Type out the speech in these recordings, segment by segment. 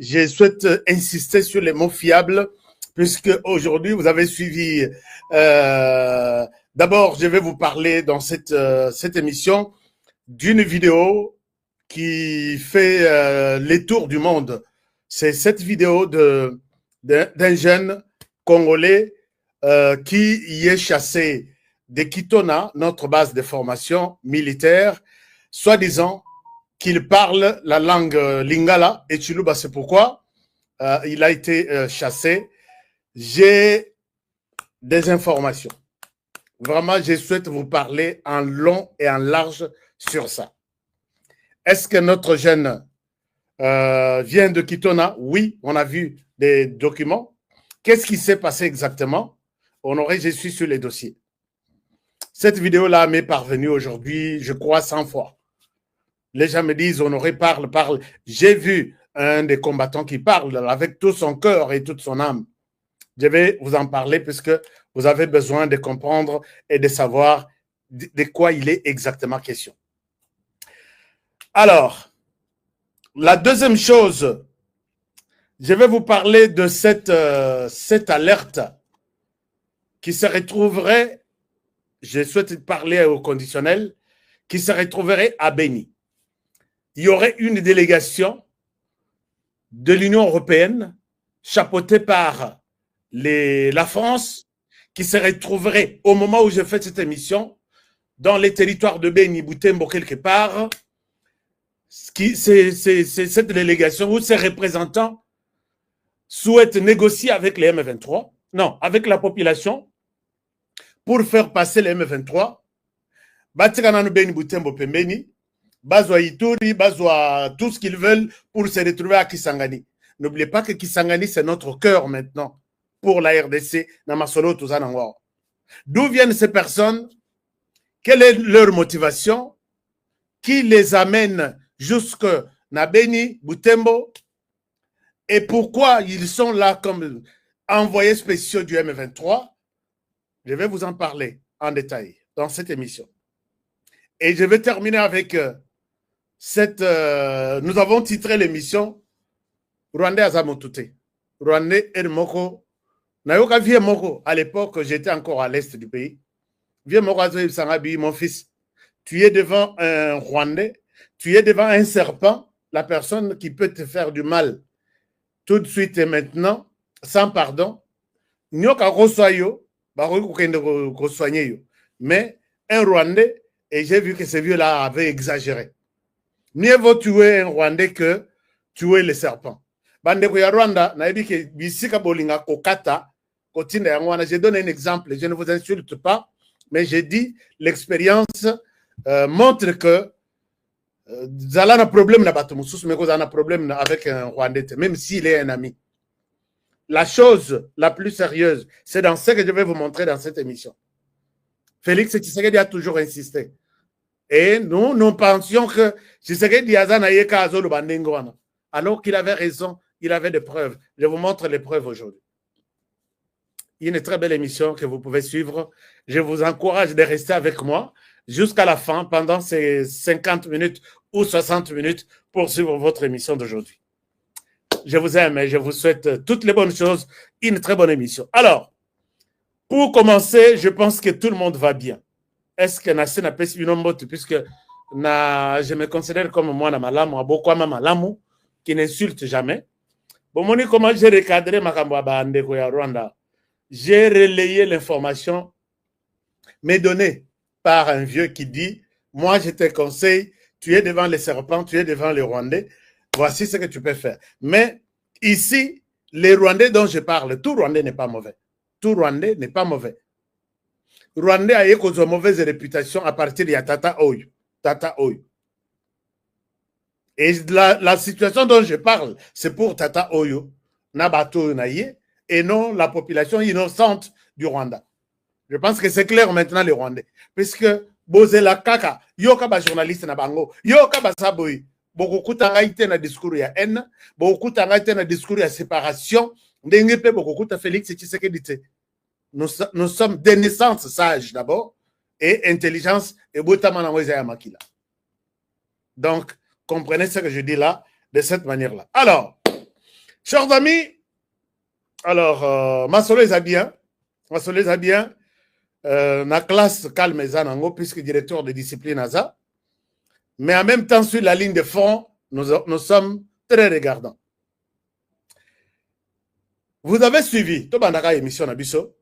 je souhaite insister sur les mots fiables, puisque aujourd'hui, vous avez suivi. D'abord, je vais vous parler dans cette émission d'une vidéo qui fait les tours du monde. C'est cette vidéo d'un jeune Congolais qui y est chassé de Kitona, notre base de formation militaire, soi-disant qu'il parle la langue lingala et Chiluba. C'est pourquoi il a été chassé. J'ai des informations. Vraiment, je souhaite vous parler en long et en large sur ça. Est-ce que notre jeune vient de Kitona? Oui, on a vu des documents. Qu'est-ce qui s'est passé exactement? Honoré, je suis sur les dossiers. Cette vidéo-là m'est parvenue aujourd'hui, je crois, 100 fois. Les gens me disent, Honoré, parle. J'ai vu un des combattants qui parle avec tout son cœur et toute son âme. Je vais vous en parler puisque vous avez besoin de comprendre et de savoir de quoi il est exactement question. Alors, la deuxième chose, je vais vous parler de cette alerte qui se retrouverait, je souhaite parler au conditionnel, qui se retrouverait à Béni. Il y aurait une délégation de l'Union européenne chapeautée par la France qui se retrouverait au moment où je fais cette émission dans les territoires de Béni, Boutembo quelque part. C'est cette délégation où ces représentants souhaitent négocier avec les M23, non, avec la population pour faire passer les M23. Batikana Béni, Boutembo, Pembeni, Bazwa Ituri, Bazwa tout ce qu'ils veulent pour se retrouver à Kisangani. N'oubliez pas que Kisangani, c'est notre cœur maintenant pour la RDC, Namasolo, Touzanangwa. D'où viennent ces personnes? Quelle est leur motivation? Qui les amène jusque Nabeni, Boutembo? Et pourquoi ils sont là comme envoyés spéciaux du M23? Je vais vous en parler en détail dans cette émission. Et je vais terminer avec nous avons titré l'émission Rwandais Azamotute. Rwandais Ermoko. Nayoka Vie Moko, à l'époque, j'étais encore à l'est du pays. Vie Moko Sangabi, mon fils, tu es devant un Rwandais, tu es devant un serpent, la personne qui peut te faire du mal tout de suite et maintenant, sans pardon. Nyoka Rosoyo, mais un Rwandais, et j'ai vu que ce vieux-là avait exagéré. Mieux vaut tuer un Rwandais que tuer le serpent. Bandeko ya Rwanda, naebi ke bisika bolinga kokata, kotinda yangwana. Je donne un exemple, je ne vous insulte pas, mais j'ai dit, l'expérience montre que Zala a un problème na Batumoussous, mais Zala a un problème avec un Rwandais, même s'il est un ami. La chose la plus sérieuse, c'est dans ce que je vais vous montrer dans cette émission. Félix Tshisekedi a toujours insisté. Et nous pensions que Tshisekedi Azana Yeka Azolo Bandengwana. Alors qu'il avait raison, il avait des preuves. Je vous montre les preuves aujourd'hui. Une très belle émission que vous pouvez suivre. Je vous encourage de rester avec moi jusqu'à la fin, pendant ces 50 minutes ou 60 minutes pour suivre votre émission d'aujourd'hui. Je vous aime et je vous souhaite toutes les bonnes choses. Une très bonne émission. Alors, pour commencer, je pense que tout le monde va bien. Est-ce que Nassé n'a pas eu une mot, puisque je me considère comme moi, Malamu, Abokwama Malamu, qui n'insulte jamais. Bon, moni, comment j'ai recadré Makamba Bandeko ya Rwanda? J'ai relayé l'information, mais donnée par un vieux qui dit, moi je te conseille, tu es devant les serpents, tu es devant les Rwandais, voici ce que tu peux faire. Mais ici, les Rwandais dont je parle, tout Rwandais n'est pas mauvais. Tout Rwandais n'est pas mauvais. Rwandais a eu une mauvaise réputation à partir de Tata Oyo. Tata Oyo. Et la situation dont je parle, c'est pour Tata Oyo, Nabato Naye, et non la population innocente du Rwanda. Je pense que c'est clair maintenant les Rwandais. Puisque Bozela Kaka, yoka ba journaliste na bango, yoka ba saboy, beaucoup tangaite na discours ya haine, beaucoup tangaite na discours ya séparation, ndengepe beaucoup ta Félix Tshisekedi. Nous sommes des naissances sages d'abord, et intelligence, et botamana ya makila. Donc, comprenez ce que je dis là, de cette manière-là. Alors, Chers amis, alors, Masolo est bien. Masolo est bien. La classe calme Zanango, puisque directeur de discipline Aza. Mais en même temps, sur la ligne de front, nous sommes très regardants. Vous avez suivi Tobandaka émission Nabiso,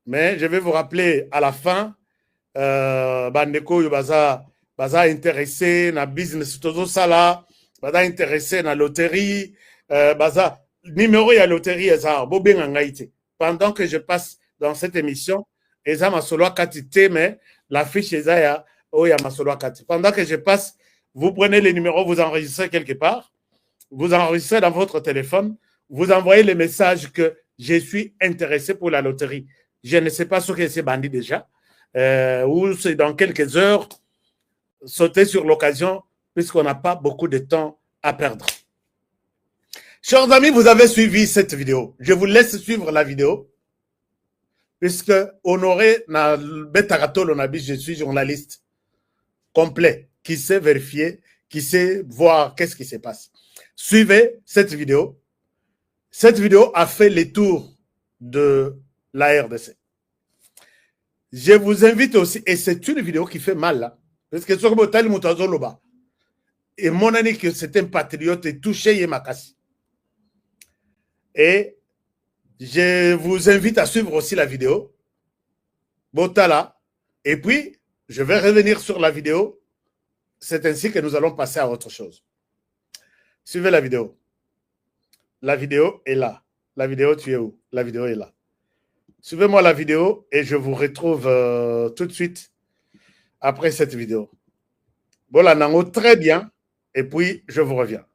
mais je vais vous rappeler à la fin, Bandeko Yobaza intéressé na business Tozo Sala, Baza intéressé na loterie, Baza numéro ya loterie Eza Bobenga Ngaïté. Pendant que je passe dans cette émission, Eza Masolo Katite, mais la fiche Eza ya Oya Masolo Katite. Pendant que je passe, vous prenez les numéros, vous enregistrez quelque part, vous enregistrez dans votre téléphone, vous envoyez le message que je suis intéressé pour la loterie. Je ne sais pas ce que c'est bandit déjà, ou c'est dans quelques heures, sauter sur l'occasion, puisqu'on n'a pas beaucoup de temps à perdre. Chers amis, vous avez suivi cette vidéo. Je vous laisse suivre la vidéo, puisque Honoré Betaratol Onabi, je suis journaliste complet, qui sait vérifier, qui sait voir qu'est-ce qui se passe. Suivez cette vidéo. Cette vidéo a fait le tour de la RDC. Je vous invite aussi, et c'est une vidéo qui fait mal là, parce que et mon ami que c'est un patriote et touché Yemakasi. Et je vous invite à suivre aussi la vidéo. Botala. Et puis, je vais revenir sur la vidéo. C'est ainsi que nous allons passer à autre chose. Suivez la vidéo. La vidéo est là. La vidéo, tu es où? La vidéo est là. Suivez-moi la vidéo et je vous retrouve tout de suite après cette vidéo. Voilà, Nango, très bien. Et puis, je vous reviens.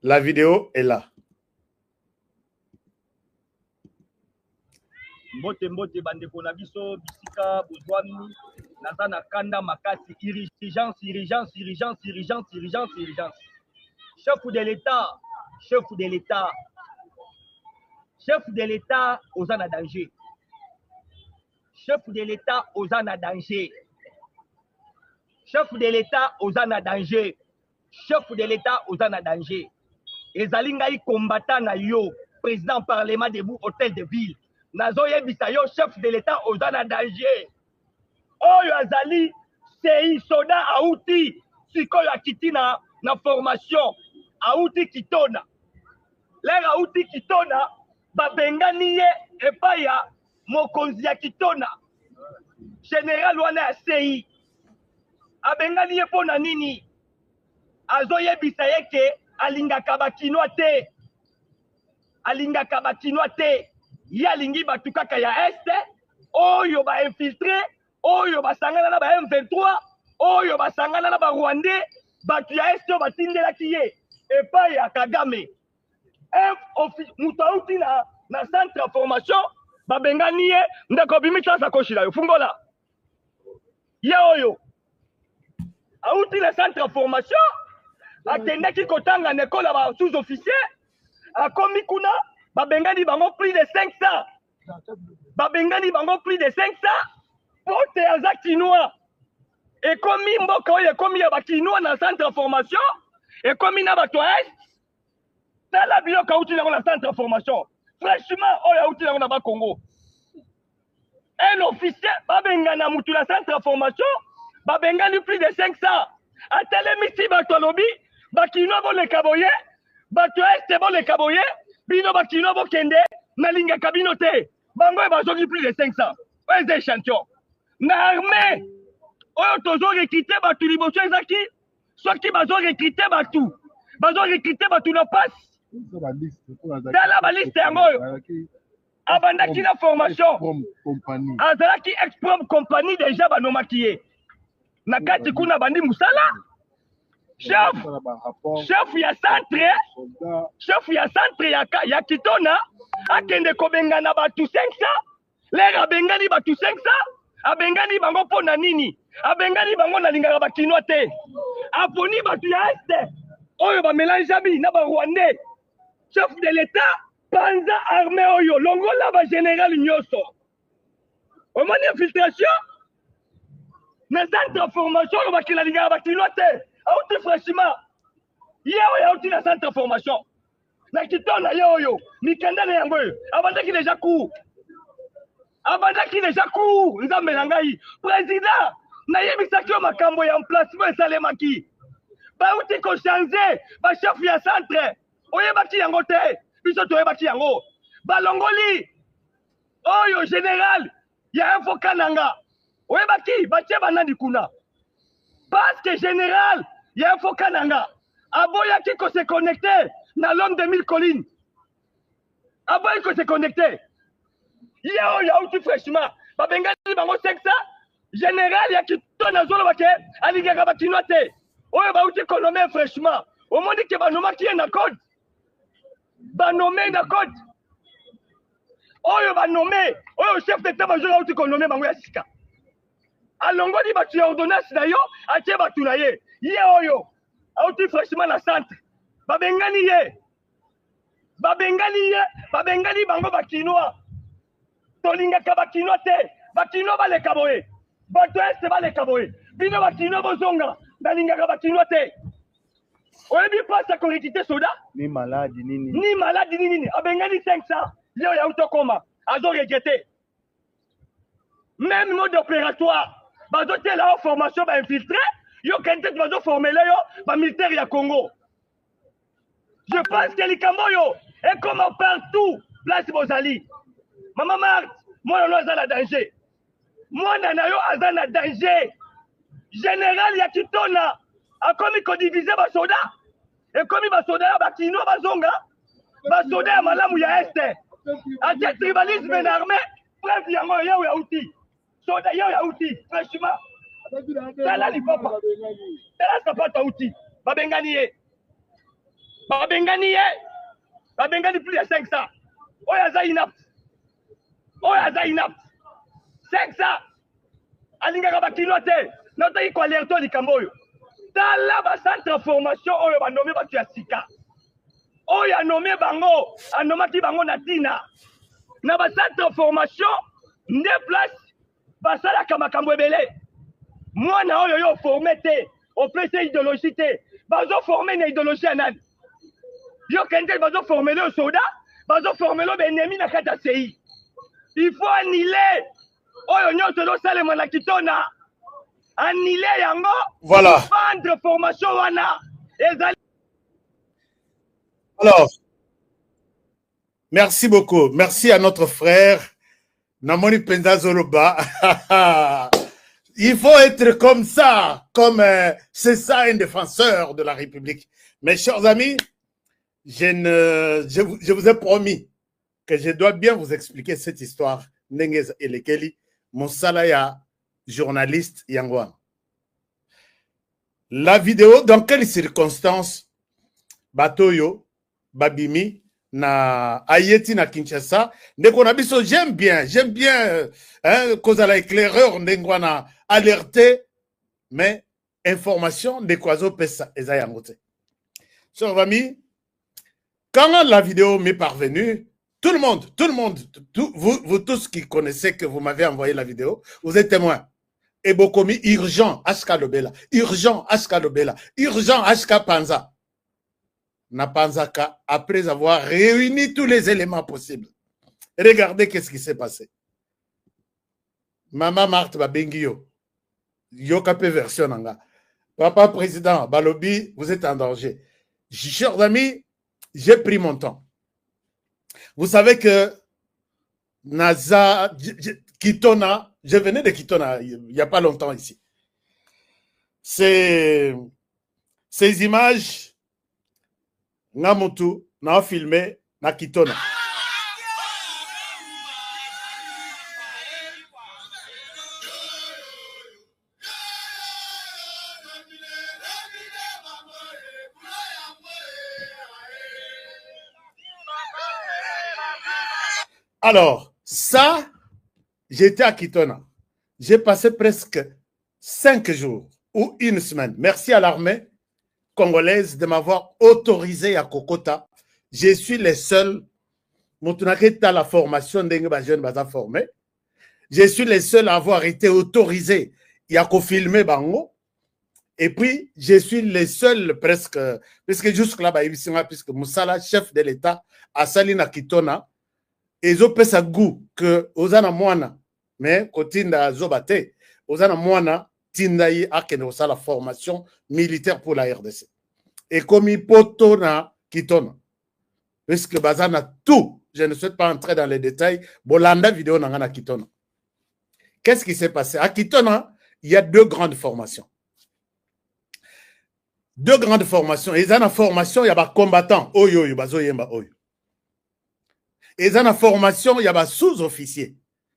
La vidéo est là. Mbote mbote bandeko na biso bisika bozwami naza na kanda makasi urgence chef de l'état aux en danger chef de l'état aux en danger chef de l'état aux en danger chef de l'état aux en danger ezali ngai combattant na yo président parlement debout hôtel de ville nazoyebisa yo chef de l'état aux en danger oyo azali sei soda auti sikoyo akiti na formation auti kitona lera auti kitona babengani ye epai ya mokonzi ya kitona général wana ya sei abengani ye mpo na nini azoyebisa ye ke alingaka bakinois te ye alingi bato kaka ya este oyo bainfiltre oyo basangana na ba M23 oyo basangana na ba Rwandais bato ya este oyo batindelaki ye epai ya Kagame mutu auti na centre ya formation babengani ye ndeko bimisa sakoshi na yo fungola ye oyo auti na centre ya formation akendaki kotanga na ekole ya ba sous-officier akomi kuna babengani bango plus de 500 pote aza kinois ekomi mboka oyo ekomi ya bakinois na centre ya formation ekomi na bato ya est tala biloko auti nango na centre ya formation franchement oyo auti nango na bakongo un officier babengana mutu na centre ya formation babengani plus de 500 atelemisi bato alobi bakinois boleka boye bato ya este boleka boye bino bakinois bokende nalingaka bino te bango bazongi plus de 500 oyo eza échantillon na armée oyo tozorekrite bato liboso ezaki soki bazorekrite bato na pasi tala baliste yango oyo abandaki na formation azalaki exprom compagnie deja banomaki ye na kati kuna bandi musala chef ya centre ya kitona akende kobengana bato 500 lere abengani bato 500 abengani bango mpo na nini abengani bango nalingaka bakinois te aponi bato ya este oyo bamélangeami na barwandais chef de l'état panza armée oyo longola bagénéral nyonso omoni infiltration na centre formation oyo bakinalingaka bakinois te auti franchement ye oyo auti na centre formation na kitona yoyo mikanda na yango abandaki déjà court nzambe na ngai président nayebisaki yo makambo ya emplacement esalemaki bauti kochange bachef ya centre oyebaki yango te biso toyebaki yango balongoli oyo général ya info kananga oyebaki batie banani kuna parce que général ya info kananga aboyaki ko se connecter na l'homme de 1000 collines aboyaki ko se connecter ye oyo auti fraîchement babengani bango sexa général ya kitona azolobake alingaka bakinois te oyo bauti konome fraîchement omoni ke banomaki ye na code banome na code oyo banome oyo chef d'état major auti konome bango ya sika alongoli bato ya ordonnance na yo atie bato na ye oyo auti fraîchement na centre babengani bango bakinois tolingaka bakinois te bakinois baleka boye bato este baleka boye bino bakinois bozonga nalingaka bakinois te oyebi place ya korekite soda ni maladi nini abengani 500 leo ya utokoma azo regrete même mode opératoire bazotela formation bainfiltré yo kente bazoformele yo bamilitaire ya Congo. Je pense que likambo yo est comme partout place bozali mama Marthe mwana no aza na danger mwana na yo aza na danger général ya kitona akomi kodivise basoda ekomi basoda ya bakino bazonga basoda ya malamu ya este atie tribalisme na armée preuve yango yo ya outil soda yo ya outil franchement tala lipapa tala sapata outil babengani plus ya 500 oyo aza inapte 500 alingaka bakinois te notaki koalerto likambo oyo tala bacentre formation oyo banome bato ya sika oyo anomaki bango na ntina na bacentre formation nde place basalaka makambo ebele mwana oyo yo forme te opesa idéologie te bazoforme na idéologie ya nani yo kende bazoformele yo soda bazoformele yo baennemi na kati ya CI il faut annuler oyo nyonso ezosalema na kitona annuler yango voilà vendre formation wana ezali. Alors merci beaucoup, merci à notre frère Namoni Penza Zoloba. Il faut être comme ça, comme c'est ça un défenseur de la République. Mes chers amis, je vous ai promis que je dois bien vous expliquer cette histoire. Nenges Elekeli, mon salaya journaliste Yangwan. La vidéo, dans quelles circonstances Batoyo, Babimi, na Ayeti na Kinshasa, Nekonabiso, j'aime bien, cause à l'éclaireur, Nengwana alerté, mais information de Kwazo Pesa Ezayangote. Chers amis, quand la vidéo m'est parvenue, tout le monde, vous tous qui connaissez que vous m'avez envoyé la vidéo, vous êtes témoins. Et Bokomi, urgent, Ashka Lobela, urgent, Ashka Lobela, urgent, Ashka Panza. Na Panzaka, après avoir réuni tous les éléments possibles. Regardez qu'est-ce qui s'est passé. Maman Marthe Babengio, Yokape version nanga. Papa président, Balobi, vous êtes en danger. Chers amis, j'ai pris mon temps. Vous savez que Naza, Kitona, je venais de Kitona il n'y a pas longtemps ici. Ces images, Namutu, n'a filmé, na Kitona. Alors, ça, j'étais à Kitona. J'ai passé presque 5 jours ou une semaine. Merci à l'armée congolaise de m'avoir autorisé à Kokota. Je suis le seul, à la formation des jeunes formés. Je suis le seul à avoir été autorisé à filmer Bango. Et puis, je suis le seul presque, puisque jusque-là, puisque Moussala, chef de l'État, à Salina Kitona, et zo pesa goût que Ozana Moana, mais Kotinda Zobate, Ozana Moana, Tindaï Akene la formation militaire pour la RDC. Et comme il potona Kitona, puisque Bazana tout, je ne souhaite pas entrer dans les détails, Bolanda vidéo Nangana Kitona. Qu'est-ce qui s'est passé? À Kitona, il y a deux grandes formations. Deux grandes formations. Et dans la formation, il y a des combattants. Oyo, bazoyemba, oyo. Et dans la formation, il y a des sous-officiers.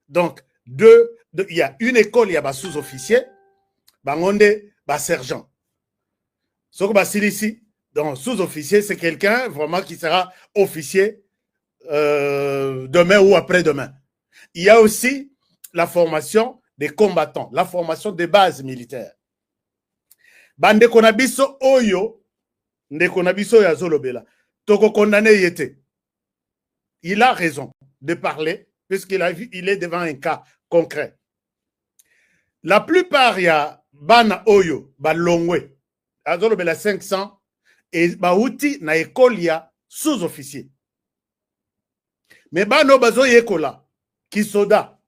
Donc, il y a une école, il y a des sous-officiers. Bangonde, des sergents. Ce que c'est ici, donc sous-officier, c'est quelqu'un vraiment qui sera officier demain ou après-demain. Il y a aussi la formation des combattants, la formation des bases militaires. Bande konabiso oyo, nde konabiso ya zolobela. Toko condamné yete. Il a raison de parler, puisqu'il est devant un cas concret. La plupart ya bana oyo, balongwe, azolobela 500, et bauti na école ya sous-officier. Mais bano bazo yekola, ki soda,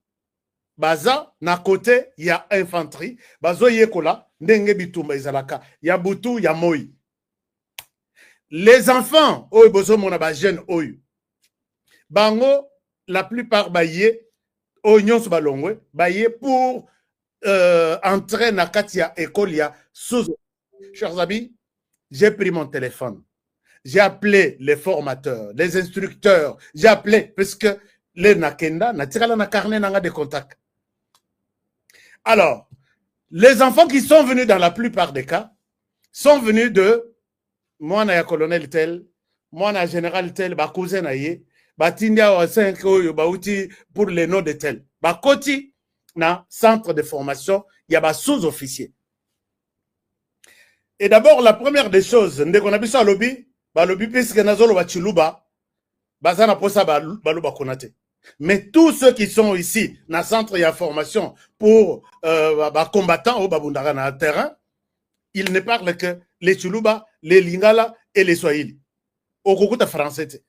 baza na côté ya infanterie, bazo yekola, ndenge bitumba izalaka, ya butu, ya moi. Les enfants, oyo bozo mona ba jeune oyo, bango, la plupart baye, oyo nyonso balongwe, baye pour entrer na katia école ya sous. Chers amis, j'ai pris mon téléphone. J'ai appelé les formateurs, les instructeurs. J'ai appelé, puisque les nakenda, na tirala na carnet nanga de contact. Alors, les enfants qui sont venus dans la plupart des cas sont venus de moi na ya colonel tel, moi na général tel, ba cousin na ye, ba tindia wa 5 oyo ba outi pour les noms de tel. Ba koti na centre de formation, il y a ba sous-officier. Et d'abord, la première des choses, ndé qu'on a vu ça lobby, puisque nazolo ba chiluba, bazana posa ba luba konate. Mais tous ceux qui sont ici, dans le centre de formation pour combattants au Babundara dans le terrain, ils ne parlent que les Chuluba, les Lingala et les Swahili. Au Kukuta français,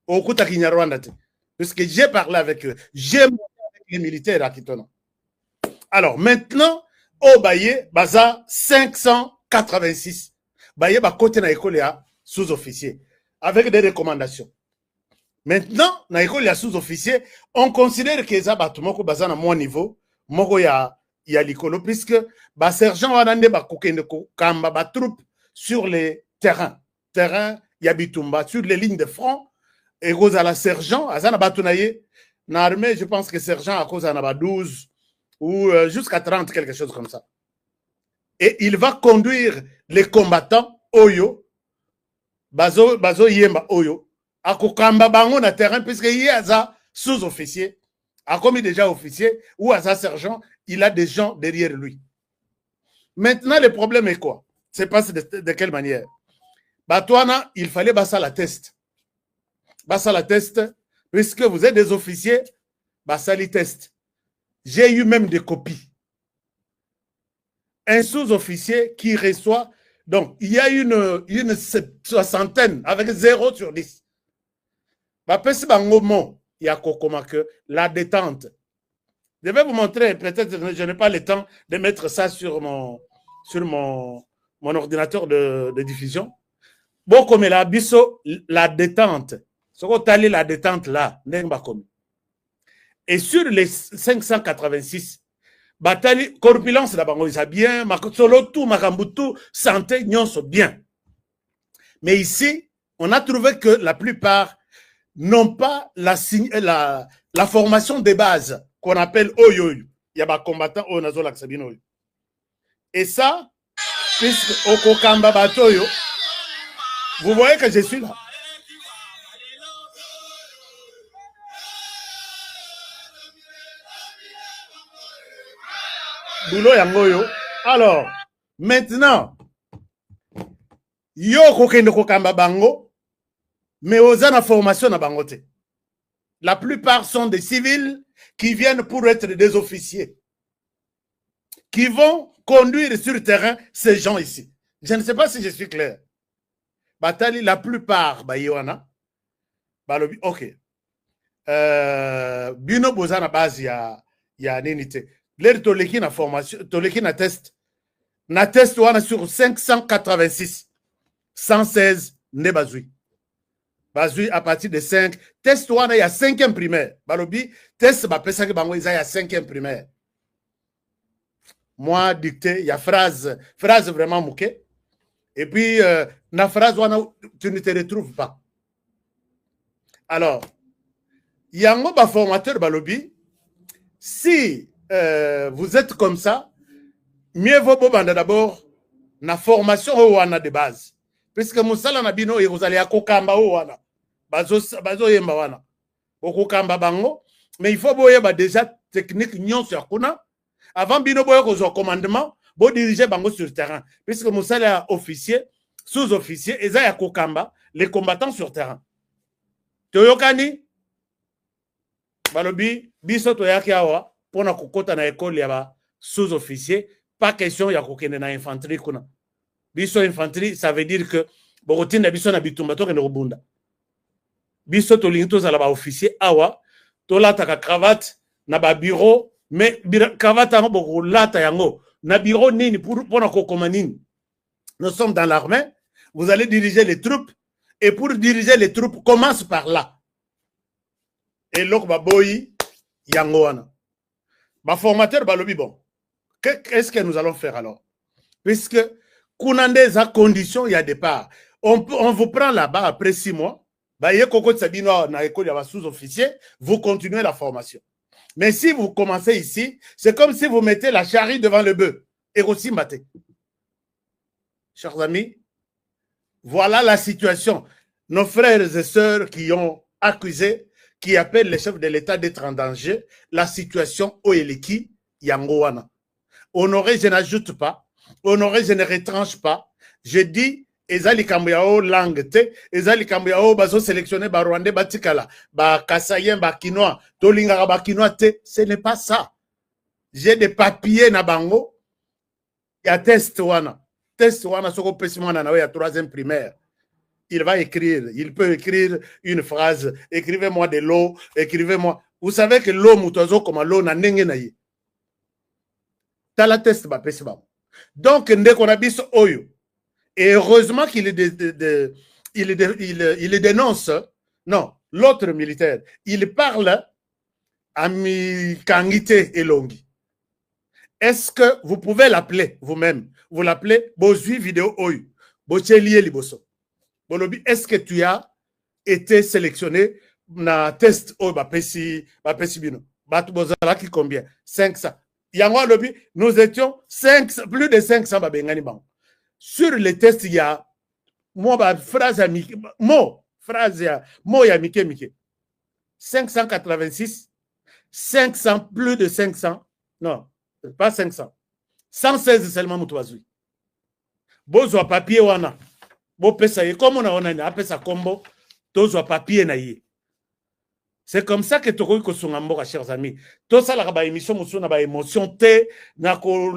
au Kukuta Kinyarwanda. Parce que j'ai parlé avec eux, j'ai parlé avec les militaires à Kitona. Alors maintenant, au Baye, Baza 586. Baye, ba côté na école ya sous-officier, avec des recommandations. Maintenant, dans l'école ya sous-officier, on considère que ça batumoko baza na mon niveau, moko ya likolo, puisque ba sergent wanande ba kokende ko kamba ba troupe sur les terrains ya bitumba sur les lignes de front, et cause à la sergent azana batunaye na armée, je pense que sergent à cause à na 12 ou jusqu'à 30, quelque chose comme ça. Et il va conduire les combattants oyo bazo yemba oyo à Kokamba bango na terrain, puisque il y a ça sous-officier, a commis déjà officier, ou à sa sergent, il a des gens derrière lui. Maintenant, le problème est quoi? C'est pas de quelle manière? Batouana, il fallait bassa la test. Bassa la test, puisque vous êtes des officiers, bassa les tests. J'ai eu même des copies. Un sous-officier qui reçoit, donc il y a une soixantaine avec 0 sur 10. Il y a la détente. Je vais vous montrer, peut-être je n'ai pas le temps de mettre ça sur mon ordinateur de diffusion. Bon, comme la biso, la détente. Ce qu'on t'a la détente là, et sur les 586, bataille, corpulence là-bas, ils bien, solo tout, makambutu, santé, nyonso bien. Mais ici, on a trouvé que la plupart n'ont pas la formation de base qu'on appelle Oyo. Il y a des combattants au Nazola Sabino. Et ça, puisque au Kokamba Batoyo, vous voyez que je suis là. Boulot Yangoyo. Alors, maintenant, yo kokende Kokamba Bango. Mais aux la formation à Bangote. La plupart sont des civils qui viennent pour être des officiers. qui vont conduire sur le terrain ces gens ici. Je ne sais pas si je suis clair. Batali, la plupart, ok. Bino boza na base ya nini te. L'air toleki na formation, toleki na test. Na test wana sur 586. 116 ne bazui. Bazui à partir de 5. Test wana ya 5e primaire. Balobi, test ba pesa ke bango isa ya 5e primaire. Moi, dicté, il y a phrase vraiment mouquée. Et puis, la phrase, tu ne te retrouves pas. Alors, il y a un formateur Balobi. Si vous êtes comme ça, mieux vaut d'abord la formation wana de base. Puisque Moussala Nabino et vous allez à Kokamba wana. Bazo yemba wana. Kokamba bango. Mais il faut voir déjà technique nyon sur kuna. Avant bino boyo kozo commandement, bo diriger bango sur le terrain. Puisque Moussala officier, sous-officier, eza ya kokamba, les combattants sur terrain. Toyokani, balobi, biso toyaki awa, pona kokota na école ya sous-officier, pas question ya kokende na infanterie kuna. Biso infanterie, ça veut dire que bokotinda biso na bitumba tokende kobunda. Biso tolingi tozala ba officier awa, tolataka cravate na ba bureau, mais cravate yango bokolata yango na bureau nini pona kokoma nini. Nous sommes dans l'armée, vous allez diriger les troupes, et pour diriger les troupes, commence par là. Et l'autre baboyi yango wana. Ba formateur balobi bon. Qu'est-ce que nous allons faire alors? Puisque kunande za condition il y a départ. On vous prend là-bas après 6 mois. Ba ye koko tsabino na école ya sous-officier, vous continuez la formation. Mais si vous commencez ici, c'est comme si vous mettez la charrue devant le bœuf. Et aussi maté. Chers amis, voilà la situation. Nos frères et sœurs qui ont accusé, qui appellent les chefs de l'État d'être en danger, la situation Oeleki Yangowana. Honoré, je n'ajoute pas. Honoré, je ne retranche pas. Je dis, ezali kambiao langue te, ezali kambiao bazo sélectionné ba Rwandais batikala, ba Kassayen, ba Kinois, tolingara ba Kinois te, ce n'est pas ça. J'ai des papiers na bango, il y a test wana. Test wana soko pesimwana na ya 3e primaire. Il va écrire, il peut écrire une phrase, écrivez-moi de l'eau, écrivez-moi. Vous savez que l'eau mutozo comme l'eau na ndenge na ye. Tala test ba pesimama. Donc ndeko na biso oyo. Et heureusement qu'il il dénonce, non, l'autre militaire, il parle à Mikangite Elongi. Est-ce que vous pouvez l'appeler vous-même? Vous l'appelez Bozui Vidéo Oyo, Bochelie Liboso. Bolobi, est-ce que tu as été sélectionné na test Oyo Bapesi Bino? Batu Bozalaki combien? 500. Yango Lobi, nous étions plus de 500 Babengani Bango. Sur les tests, il y a phrase ya Mike. 586, 500, plus de 500, non, pas 500, 116 seulement Moutouazoui. Bozo papier wana, bo pesa ye, comme on a apesa combo, tozo papier na ye. C'est comme ça que Toko Kosungamboka, chers amis. Tout ça, la émission, na ba émotion, te, na ko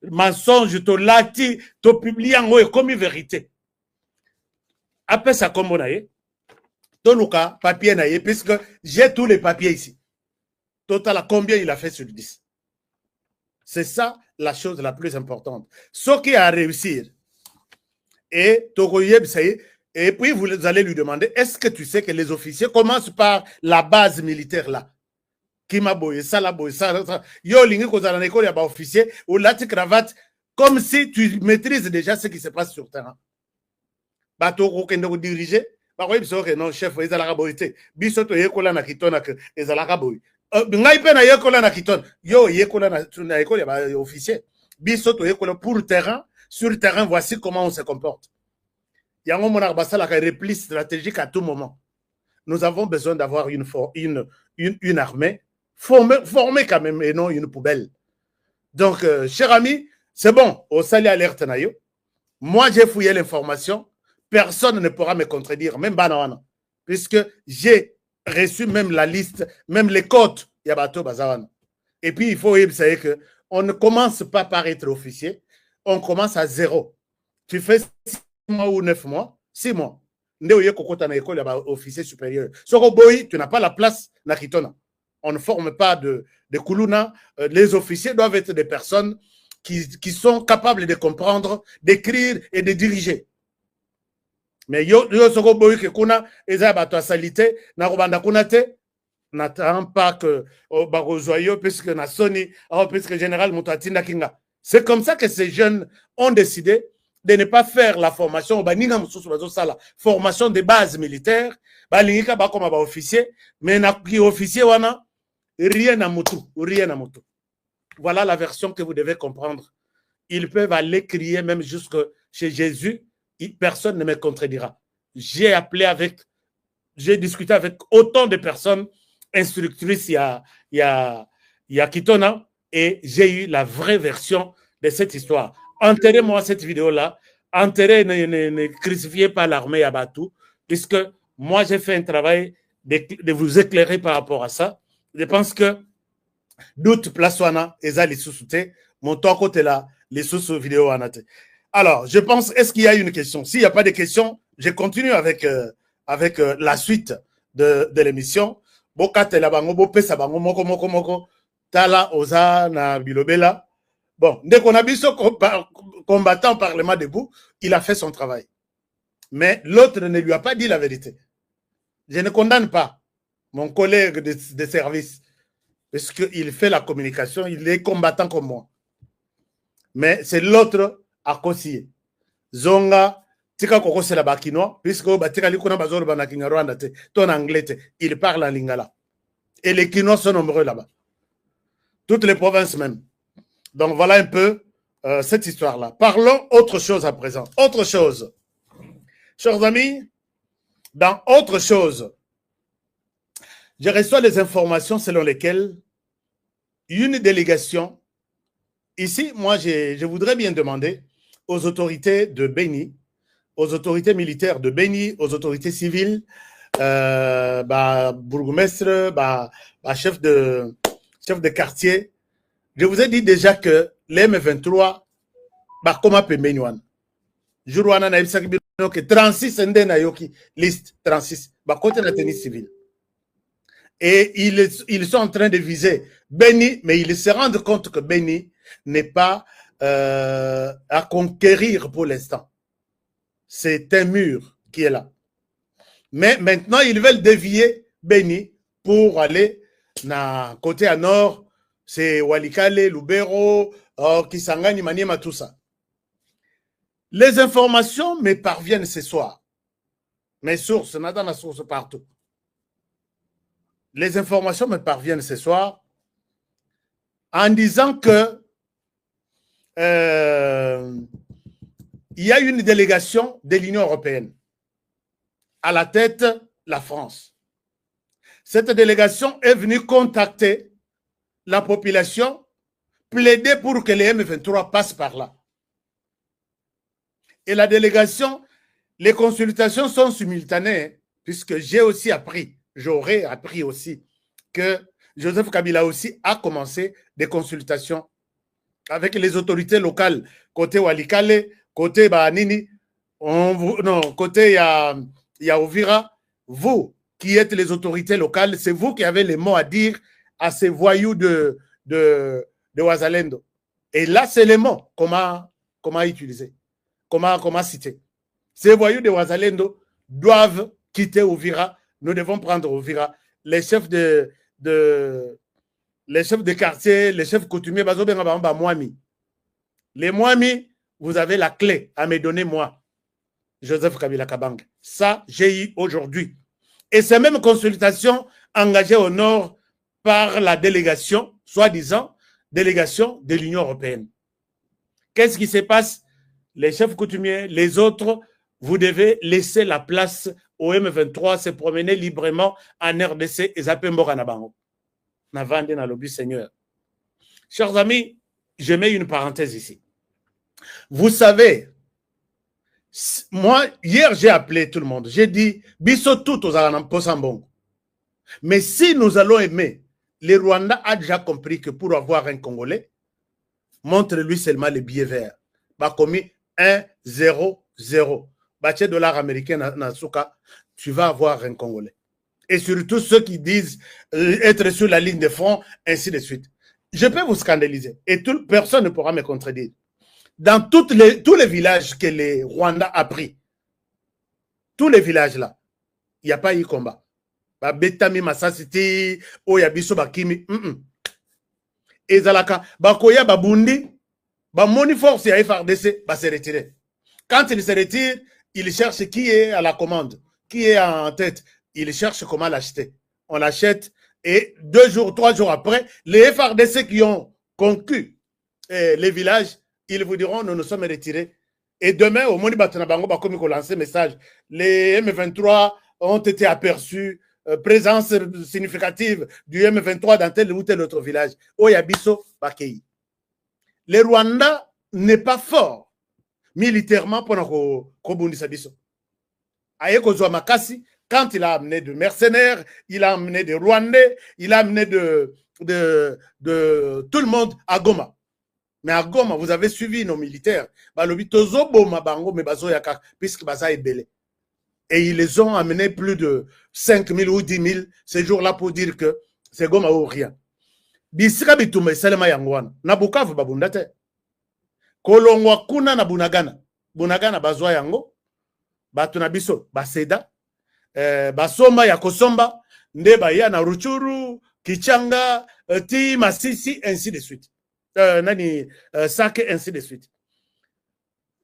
mensonge, to lati, to publie en haut comme une vérité. Après ça, comme on a eu, Tonuka, papier na ye, puisque j'ai tous les papiers ici. Total, combien il a fait sur 10? C'est ça la chose la plus importante. Ce qui a réussi, et Toko Yeb, ça y est. Et puis, vous allez lui demander, est-ce que tu sais que les officiers commencent par la base militaire là? Kima boye, ça la boye, ça. Yo, lingi kozala na école ya ba officier, ou lati cravate, comme si tu maîtrises déjà ce qui se passe sur terrain. Bato kokende ko diriger, ba ko biso ke non chef, ezalaka boye te. Biso to yekola na kitona ke ezalaka boye. Ngai pe na yekola na kitona. Yo yekola na école ya ba officier. Biso to yekola pour terrain, sur le terrain, voici comment on se comporte. Il y a un moment où repli stratégique à tout moment. Nous avons besoin d'avoir une armée formée quand même et non une poubelle. Donc, chers amis, c'est bon. Au salut alerte nayo. Moi, j'ai fouillé l'information. Personne ne pourra me contredire, même Banawana, puisque j'ai reçu même la liste, même les codes Yabato Bazawana. Et puis, il faut savoir que on ne commence pas par être officier, on commence à 0. Tu fais 6 mois ou 9 mois, 6 mois. Officier supérieur. Tu n'as pas la place na Kitona. On ne forme pas de Kuluna. Les officiers doivent être des personnes qui sont capables de comprendre, d'écrire et de diriger. Mais n'attends pas que puisque na Sony, puisque général Moutatinda Kinga. C'est comme ça que ces jeunes ont décidé de ne pas faire la formation, formation de base militaire, comme officier, mais officier wana rien à mutu. Voilà la version que vous devez comprendre. Ils peuvent aller crier même jusque chez Jésus, personne ne me contredira. J'ai discuté avec autant de personnes instructrices il y a Kitona et j'ai eu la vraie version de cette histoire. Enterrez-moi cette vidéo-là, ne crucifiez pas l'armée à Batou, puisque moi j'ai fait un travail de vous éclairer par rapport à ça. Je pense que doute place wana eza les sous-soutés, mon temps côté là, les sous-vidéos anate. Alors, je pense, est-ce qu'il y a une question? S'il n'y a pas de questions, je continue avec la suite de l'émission. Bokatela bango, bopesa bango, moko, tala oza na bilobela. Bon, dès qu'on a vu ce combattant au Parlement debout, il a fait son travail. Mais l'autre ne lui a pas dit la vérité. Je ne condamne pas mon collègue de service, parce qu'il fait la communication, il est combattant comme moi. Mais c'est l'autre à conseiller. Zonga, tika koko c'est la bakinois, puisque tika likona bazoro banakinga Rwanda te, ton anglais te, il parle en lingala. Et les Kinois sont nombreux là-bas. Toutes les provinces même. Donc voilà un peu cette histoire-là. Parlons autre chose à présent. Autre chose. Chers amis, dans autre chose, je reçois les informations selon lesquelles une délégation, ici, moi, je voudrais bien demander aux autorités de Beni, aux autorités militaires de Beni, aux autorités civiles, bourgmestre, chef de quartier. Je vous ai dit déjà que les M23, comment peut Benyuan? Jourouana na ibisaki que 36 ende na yoki liste 36 côté la tenue civile. Et ils sont en train de viser Beni, mais ils se rendent compte que Beni n'est pas à conquérir pour l'instant. C'est un mur qui est là. Mais maintenant, ils veulent dévier Beni pour aller côté à nord, c'est Walikale, Lubero, Kisangani, Maniema, tout ça. Les informations me parviennent ce soir. Mes sources, on a dans la source partout. Les informations me parviennent ce soir en disant que il y a une délégation de l'Union européenne. À la tête, la France. Cette délégation est venue contacter la population, plaider pour que les M23 passent par là. Et la délégation, les consultations sont simultanées, puisque j'ai aussi appris, j'aurais appris aussi, que Joseph Kabila aussi a commencé des consultations avec les autorités locales, côté Walikale, côté Banini, côté il y a Ovira. Vous qui êtes les autorités locales, c'est vous qui avez les mots à dire à ces voyous de Ouazalendo. Et là, c'est les mots. Comment utiliser? Comment citer? Ces voyous de Ouazalendo doivent quitter Ovira. Nous devons prendre Ovira. Les chefs de quartier, les chefs coutumiers, les Mwami, vous avez la clé à me donner, moi. Joseph Kabila Kabang. Ça, j'ai eu aujourd'hui. Et ces mêmes consultations engagées au nord par la délégation, soi-disant, délégation de l'Union européenne. Qu'est-ce qui se passe? Les chefs coutumiers, les autres, vous devez laisser la place au M23, se promener librement en RDC et zapper Mbokanabango. Navande na lobby Seigneur. Chers amis, je mets une parenthèse ici. Vous savez, moi, hier, j'ai appelé tout le monde. J'ai dit, biso tout aux Aranamposambongo. Mais si nous allons aimer, les Rwandais a déjà compris que pour avoir un Congolais, montre-lui seulement les billets verts. Bah, commis 1, 0, 0. Bah, $, américain na souka, tu vas avoir un Congolais. Et surtout ceux qui disent être sur la ligne de front, ainsi de suite. Je peux vous scandaliser. Et personne ne pourra me contredire. Dans tous les villages que les Rwandais a pris, tous les villages là, il n'y a pas eu combat. Ba Betami Masasiti, Oyabiso Bakimi. Et Zalaka, Bakoya Babundi, Bamoni Force et FRDC, va se retirer. Quand il se retire, il cherche qui est à la commande, qui est en tête. Il cherche comment l'acheter. On l'achète et 2 jours, 3 jours après, les FRDC qui ont conquis les villages, ils vous diront nous nous sommes retirés. Et demain, au Moni Batanabango, comme il a lancé message, les M23 ont été aperçus, présence significative du M23 dans tel ou tel autre village. Oyabiso Bakei. Le Rwanda n'est pas fort militairement pour Kobundisa Biso. Ayeko Makasi, quand il a amené de mercenaires, il a amené des Rwandais, il a amené de tout le monde à Goma. Mais à Goma, vous avez suivi nos militaires. Puisque Baza est belé. Et ils les ont amenés plus de 5 000 ou 10 000 ces jours-là pour dire que c'est Goma ou rien. Bisika bitume selema yangwana. Na Bukavu babundate. Kolongwa kuna na Bunagana. Bunagana bazwa yango. Batu na biso baseda. Basoma ya Kosomba. Ndeba ya na Ruchuru. Kichanga. Ti Masisi. Ainsi de suite. Sake, ainsi de suite.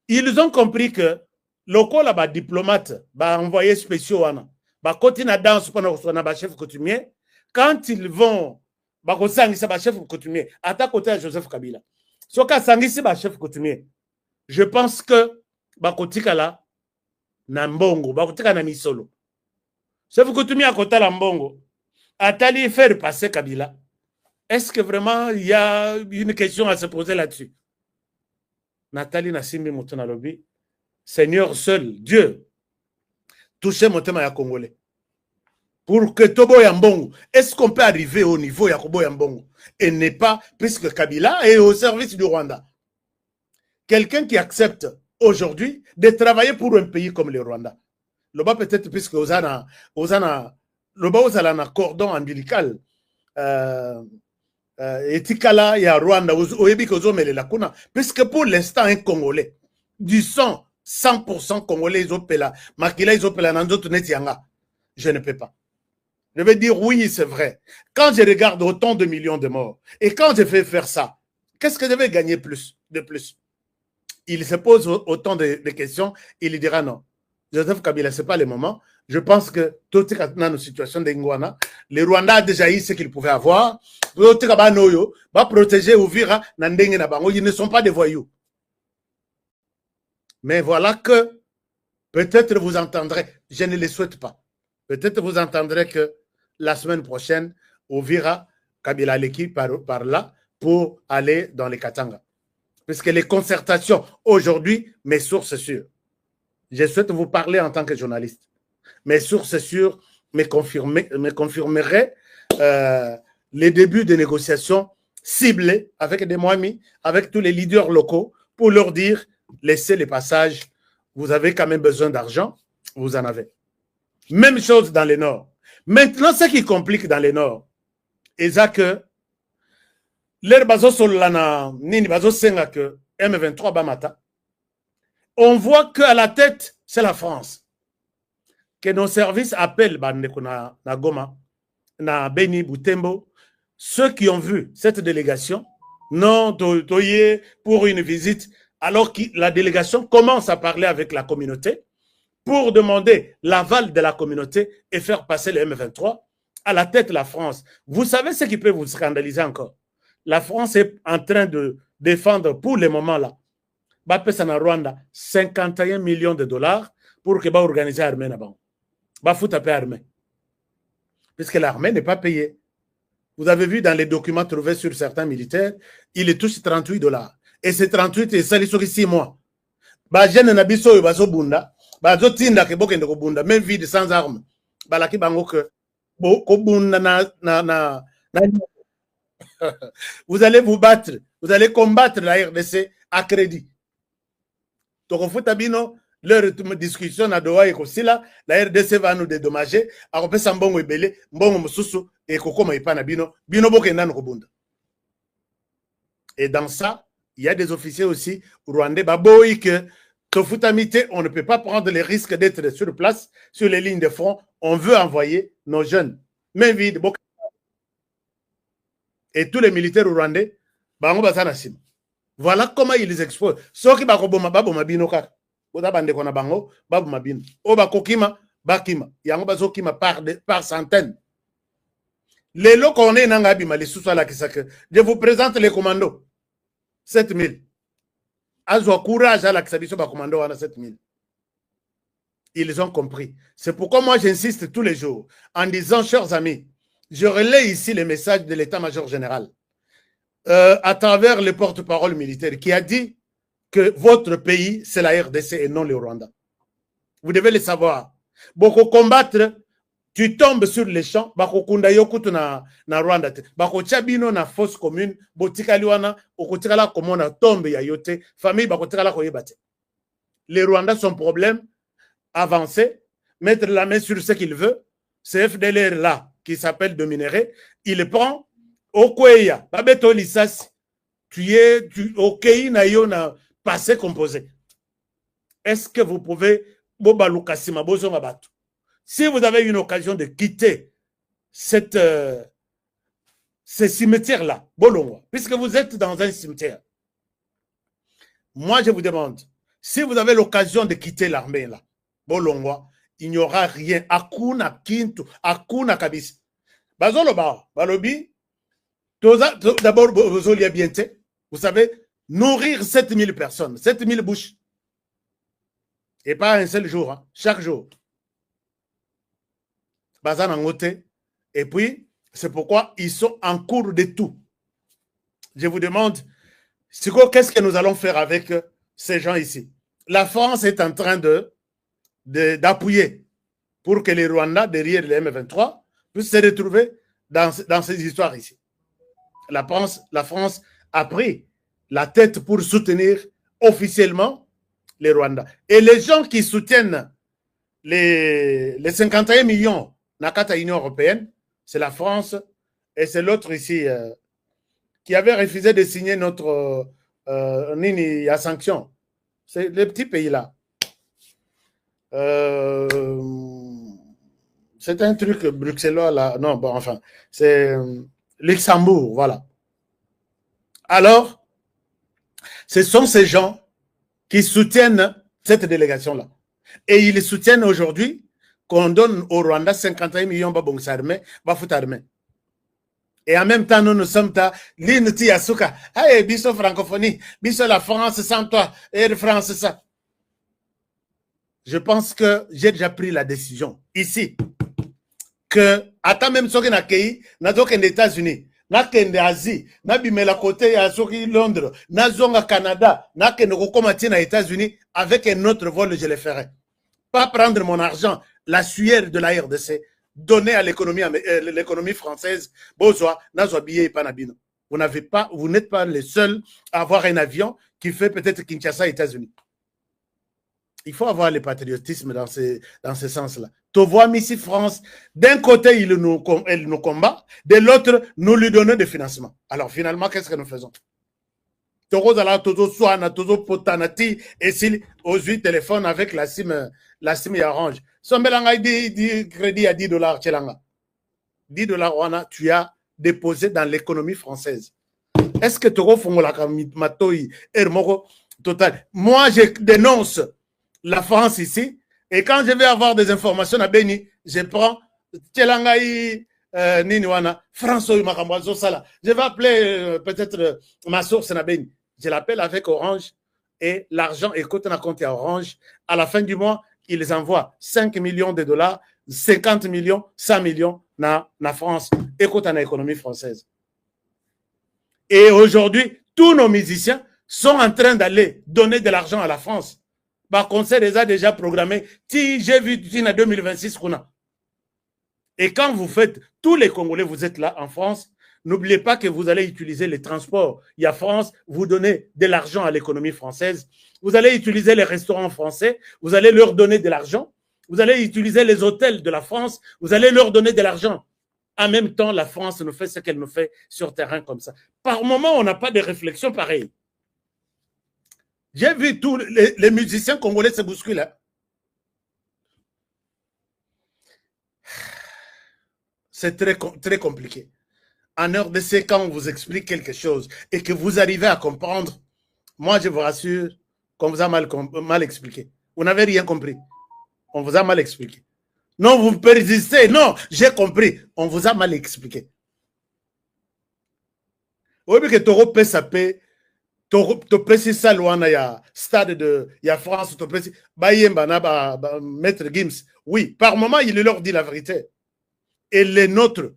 Ils ont compris que local là, diplomate, envoyé spéciaux, côté na danse pendant chef coutumier, quand ils vont, chef coutumier, à côté à Joseph Kabila. So ka sangisi chef coutumier. Je pense que côté là, na mbongo, côté na misolo. Chef coutumier à côté la mbongo, atali faire passer Kabila. Est-ce que vraiment il y a une question à se poser là-dessus? Nathalie Nassimbi Moutona Lobi, Seigneur seul, Dieu, touchez mon thème à Congolais. Pour que Tobo Yambongo, est-ce qu'on peut arriver au niveau Yakobo Yambongo et n'est pas, puisque Kabila est au service du Rwanda? Quelqu'un qui accepte aujourd'hui de travailler pour un pays comme le Rwanda. Le bas peut-être puisque le bas vous avez un cordon ombilical. Etikala ya Rwanda oyebi ko zomele la kuna puisque pour l'instant un Congolais du sang 100% Congolais izopela makila izopela na nzoto neti yanga, je ne peux pas. Je vais dire oui, c'est vrai. Quand je regarde autant de millions de morts et quand je fais faire ça, qu'est-ce que je vais gagner de plus? Il se pose autant de questions, il dira non. Joseph Kabila, ce n'est pas le moment. Je pense que toute la situation de Ngwana, les Rwandais a déjà eu ce qu'ils pouvaient avoir. Va protéger Ouvira, ils ne sont pas des voyous. Mais voilà que peut-être vous entendrez, je ne le souhaite pas, peut-être vous entendrez que la semaine prochaine, Ouvira, Kabila l'équipe par là pour aller dans les Katanga. Parce que les concertations aujourd'hui, mes sources sûres, je souhaite vous parler en tant que journaliste. Mes sources sûres me confirmeraient les débuts de négociations ciblées avec des Moamis, avec tous les leaders locaux, pour leur dire, laissez les passages, vous avez quand même besoin d'argent, vous en avez. Même chose dans le Nord. Maintenant, ce qui complique dans le Nord, c'est que l'air bazo solana, nini bazo senga que M23 bamata, on voit qu'à la tête, c'est la France. Que nos services appellent na Goma, na Beni, Butembo, ceux qui ont vu cette délégation, non, toye pour une visite, alors que la délégation commence à parler avec la communauté pour demander l'aval de la communauté et faire passer le M23 à la tête de la France. Vous savez ce qui peut vous scandaliser encore? La France est en train de défendre pour le moment là, Bapesana Rwanda, 51 millions de dollars pour que organiser l'armée là-bas. Bafouta paie armée. Puisque l'armée n'est pas payée. Vous avez vu dans les documents trouvés sur certains militaires, il touche 38 dollars. Et ces 38, c'est ça, ils sont 6 mois. Jeune Nabiso, Bazo Bunda, Bazo Tinda, Kebokende Bunda, même vide sans armes. Balaki Bango que, Bunda na. Vous allez vous battre, vous allez combattre la RDC à crédit. Tokofutabino, leur discussion à Doha et Kosila, la RDC va nous dédommager, à repasser en bon ebele, bon mususu, et Kokoma et Panabino, Bino Bokenan Robunda. Et dans ça, il y a des officiers aussi rwandais, baboï que Tofutamité, on ne peut pas prendre les risques d'être sur place, sur les lignes de front. On veut envoyer nos jeunes, main vide. Et tous les militaires rwandais, voilà comment ils les exposent. Ceux qui bakoboma baboma bino kaka. Oda bande kona bango baboma bino. Oba kokima bakima. Yango bazokima par centaines. Les lots qu'on est nanga bima les sous la kisaka. Je vous présente les commandos. 7000. Azwa courage à la kisabiso ba commando wana 7000. Ils ont compris. C'est pourquoi moi j'insiste tous les jours en disant, chers amis, je relais ici les messages de l'état-major général à travers le porte-parole militaire qui a dit que votre pays, c'est la RDC et non le Rwanda. Vous devez le savoir. Boko combattre, tu tombes sur les champs, bako kunda yokutu na Rwanda te. Bako chabino na fosse commune, botika liwana, okotikala komona tombe ya yote, famille bako tikala koyebate. Les Rwandais, son problème, avancer, mettre la main sur ce qu'il veut, c'est FDLR là, qui s'appelle de minerai, il prend Okoya, Babeto Lissas, tu es Okei na yo na passé composé. Est-ce que vous pouvez, Boba Lukasima, Bozo Mabato, si vous avez une occasion de quitter ce cimetière-là, Bolongwa, puisque vous êtes dans un cimetière, moi je vous demande, si vous avez l'occasion de quitter l'armée là, Bolongwa, il n'y aura rien. Akuna kintu, akuna kabis. Bazolo ba, balobi, d'abord, vous savez, nourrir 7000 personnes, 7000 bouches. Et pas un seul jour, hein, chaque jour. Bazan en côté. Et puis, c'est pourquoi ils sont en cours de tout. Je vous demande, qu'est-ce que nous allons faire avec ces gens ici? La France est en train d'appuyer pour que les Rwandais, derrière les M23, puissent se retrouver dans ces histoires ici. La France a pris la tête pour soutenir officiellement les Rwandais. Et les gens qui soutiennent les 51 millions Nakata Union européenne, c'est la France et c'est l'autre ici qui avait refusé de signer notre Nini à sanction. C'est les petits pays là. C'est un truc bruxellois là. Non, bon, enfin, c'est Luxembourg, voilà. Alors, ce sont ces gens qui soutiennent cette délégation-là. Et ils soutiennent aujourd'hui qu'on donne au Rwanda 51 millions de armées, armées. Et en même temps, nous sommes à l'unité Yasuka. Hey, biso francophonie, biso la France sans toi, et France ça. Je pense que j'ai déjà pris la décision ici que, attends même ce qu'on a accueilli, n'a donc les États-Unis, n'a qu'en Asie, n'a bimé la côté à Londres, n'a zonga Canada, n'a qu'en recommander aux États-Unis avec un autre vol, je le ferai. Pas prendre mon argent, la sueur de la RDC, donner à l'économie française, besoin, n'a pas billet panabino. Vous n'êtes pas les seuls à avoir un avion qui fait peut-être Kinshasa, États-Unis. Il faut avoir le patriotisme dans ce sens-là. Tu vois, Missy France, d'un côté, elle nous combat, de l'autre, nous lui donnons des financements. Alors, finalement, qu'est-ce que nous faisons? Et s'il aux 8 téléphones avec la SIM et Orange. Son belanga dit crédit à $10, Tchelanga. $10, tu as déposé dans l'économie française. Est-ce que tu total? Moi, je dénonce la France ici, et quand je vais avoir des informations à Beni, je prends Tchelangaï Niniwana, François Makambazo Sala. Je vais appeler peut-être ma source à Beni. Je l'appelle avec Orange et l'argent écoute un compte à Orange. À la fin du mois, ils envoient 5 millions de dollars, 50 millions, 100 millions na France. Écoute en économie française. Et aujourd'hui, tous nos musiciens sont en train d'aller donner de l'argent à la France. Par concert les a déjà programmé. J'ai vu en 2026 qu'on a. Et quand vous faites, tous les Congolais, vous êtes là en France, N'oubliez pas que vous allez utiliser les transports. Il y a France, vous donnez de l'argent à l'économie française. Vous allez utiliser les restaurants français. Vous allez leur donner de l'argent. Vous allez utiliser les hôtels de la France. Vous allez leur donner de l'argent. En même temps, la France nous fait ce qu'elle nous fait sur terrain comme ça. Par moment, on n'a pas de réflexion pareille. J'ai vu tous les musiciens congolais se bousculer. C'est très compliqué. En RDC, quand on vous explique quelque chose et que vous arrivez à comprendre, moi, je vous rassure qu'on vous a mal expliqué. Vous n'avez rien compris. On vous a mal expliqué. Non, vous persistez. Non, j'ai compris. On vous a mal expliqué. Oui, mais que Toro peut s'appeler. Tu peux ça loin il y a stade de il y a France tu peux maître Gims oui par moment il leur dit la vérité et les nôtres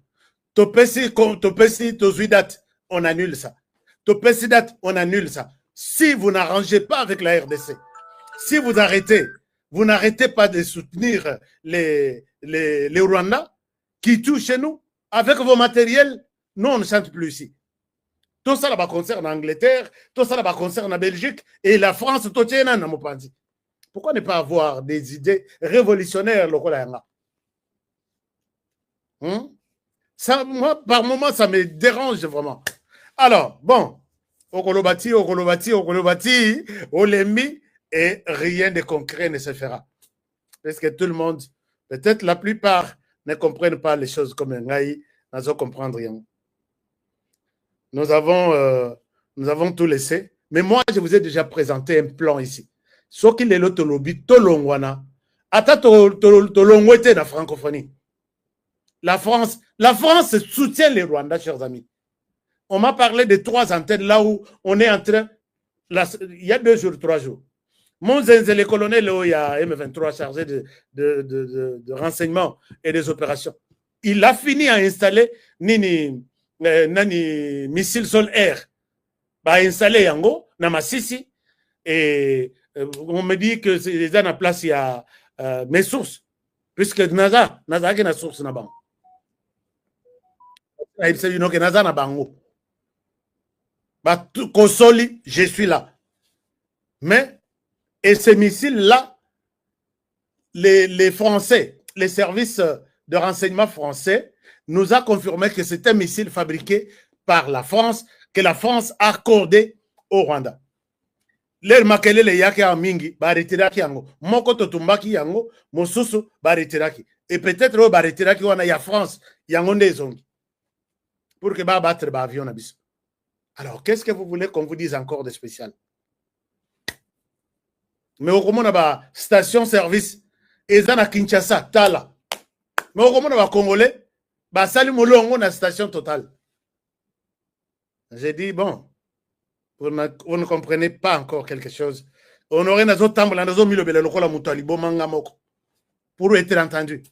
tu peux date on annule ça tu peux date on annule ça si vous n'arrangez pas avec la RDC si vous n'arrêtez pas de soutenir les Rwandais qui tuent chez nous avec vos matériels nous on ne chante plus ici. Tout ça là concerne l'Angleterre, tout ça là concerne la Belgique et la France. Pourquoi ne pas avoir des idées révolutionnaires ça, moi, par moment, ça me dérange vraiment. Alors, bon, Okolobati, Olemi, et rien de concret ne se fera. Parce que tout le monde, peut-être la plupart, ne comprennent pas les choses comme un gars, ne comprennent rien. Nous avons tout laissé. Mais moi, je vous ai déjà présenté un plan ici. Ce qui est l'autre lobby, Tolongwana. Ata Tolongwete la francophonie. La France soutient les Rwandais, chers amis. On m'a parlé de 3 antennes là où on est en train. Il y a 2 jours, 3 jours. Mon le colonel, il y a M23 chargé de renseignements et des opérations. Il a fini à installer nani missile sol-air bah installé yango na Masisi et on me dit que c'est déjà en place il y a mes sources puisque NASA qui na source na bango il sait que NASA na bango bah Kosoli je suis là mais et ces missiles là les Français les services de renseignement français nous a confirmé que c'est un missile fabriqué par la France, que la France a accordé au Rwanda. Les makelele yake a mingi, ba retiraki yango. Moko totumbaki yango, mosusu ba retiraki. Et peut-être ba retiraki wana ya France, yango ndezongi. Pour que ba battre ba avion na biso. Alors, qu'est-ce que vous voulez qu'on vous dise encore de spécial? Mais au moment ba station service, ezana Kinshasa, Tala. Mais au moment ba Congolais, basali molongo na station totale. J'ai dit, bon, vous ne comprenez pas encore quelque chose. On aurait nazo tambla nazo milobele lokola mutali bomanga moko pour être entendu.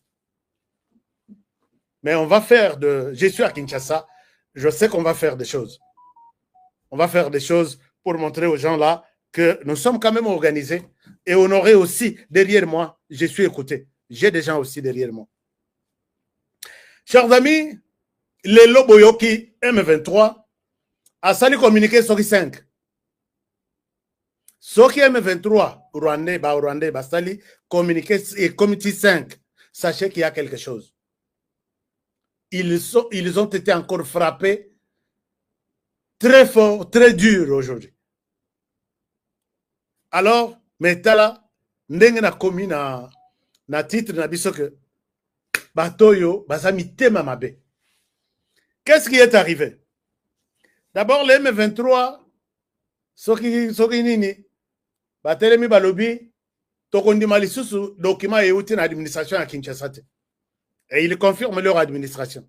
Mais on va faire je suis à Kinshasa, je sais qu'on va faire des choses. On va faire des choses pour montrer aux gens là que nous sommes quand même organisés et on aurait aussi derrière moi, je suis écouté. J'ai des gens aussi derrière moi. Chers amis, les Loboyoki M23 a sali communiqué sur 5. Soki M23 Rwandais, Bastali communiqué et comité 5. Sachez qu'il y a quelque chose. Ils ont été encore frappés très fort, très dur aujourd'hui. Alors, Metala, ndenge na komi na titre na biso que Batoyo, Basami Tema Mabe. Qu'est-ce qui est arrivé? D'abord, les M23, Soki Nini, Batelemi Balobi, Tokondi Malisusu, document et outil d'administration à Kinshasa. Et ils confirment leur administration.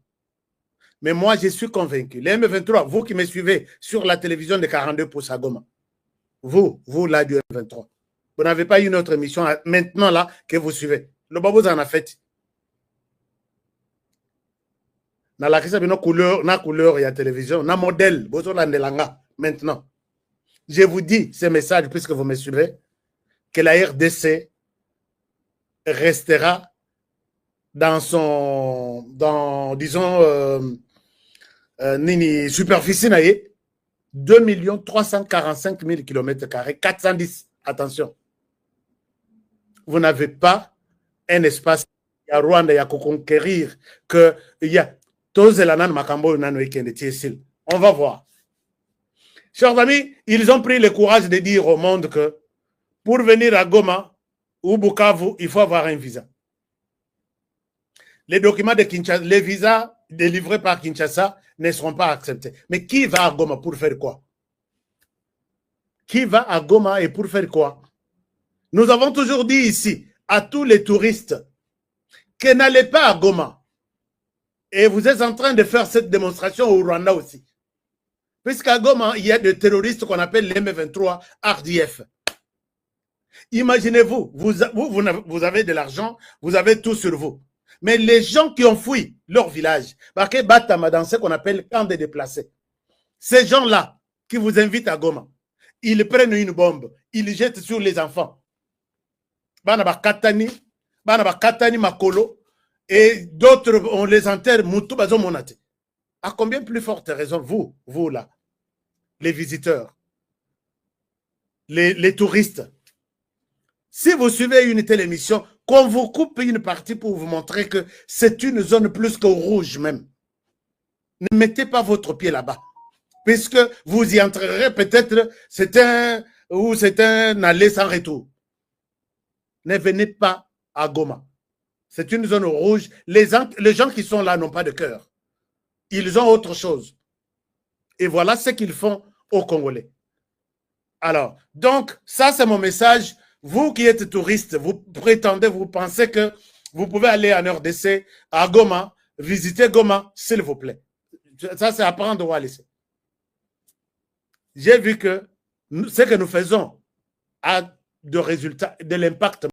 Mais moi, je suis convaincu. Les M23, vous qui me suivez sur la télévision de 42 pour Sagoma, vous là du M23, vous n'avez pas une autre émission maintenant là que vous suivez. Le Babou en a fait. Na la kisa bino couleur et la télévision, na modèle, maintenant. Je vous dis ce message puisque vous me suivez, que la RDC restera disons, nini superficie na ye 2 345 000 km², 410. Attention. Vous n'avez pas un espace à Rwanda à conquérir que il y a on va voir. Chers amis, ils ont pris le courage de dire au monde que pour venir à Goma ou Bukavu, il faut avoir un visa. Les documents de Kinshasa, les visas délivrés par Kinshasa ne seront pas acceptés. Mais qui va à Goma pour faire quoi? Qui va à Goma et pour faire quoi? Nous avons toujours dit ici à tous les touristes que n'allez pas à Goma. Et vous êtes en train de faire cette démonstration au Rwanda aussi. Puisqu'à Goma, il y a des terroristes qu'on appelle les M23 RDF. Imaginez-vous, vous avez de l'argent, vous avez tout sur vous. Mais les gens qui ont fui leur village, parce que Batama dans ce qu'on appelle camp des déplacés, ces gens-là qui vous invitent à Goma, ils prennent une bombe, ils jettent sur les enfants. Banaba Katani, Makolo, et d'autres, on les enterre, Moutou Bazo Monate. À combien plus forte raison, vous là, les visiteurs, les touristes, si vous suivez une telle émission, qu'on vous coupe une partie pour vous montrer que c'est une zone plus que rouge même. Ne mettez pas votre pied là-bas. Puisque vous y entrerez peut-être, c'est un aller sans retour. Ne venez pas à Goma. C'est une zone rouge. Les gens qui sont là n'ont pas de cœur. Ils ont autre chose. Et voilà ce qu'ils font aux Congolais. Alors, donc, ça c'est mon message. Vous qui êtes touristes, vous prétendez, vous pensez que vous pouvez aller en RDC, à Goma, visiter Goma, s'il vous plaît. Ça, c'est à prendre ou à laisser. J'ai vu que ce que nous faisons a de résultats, de l'impact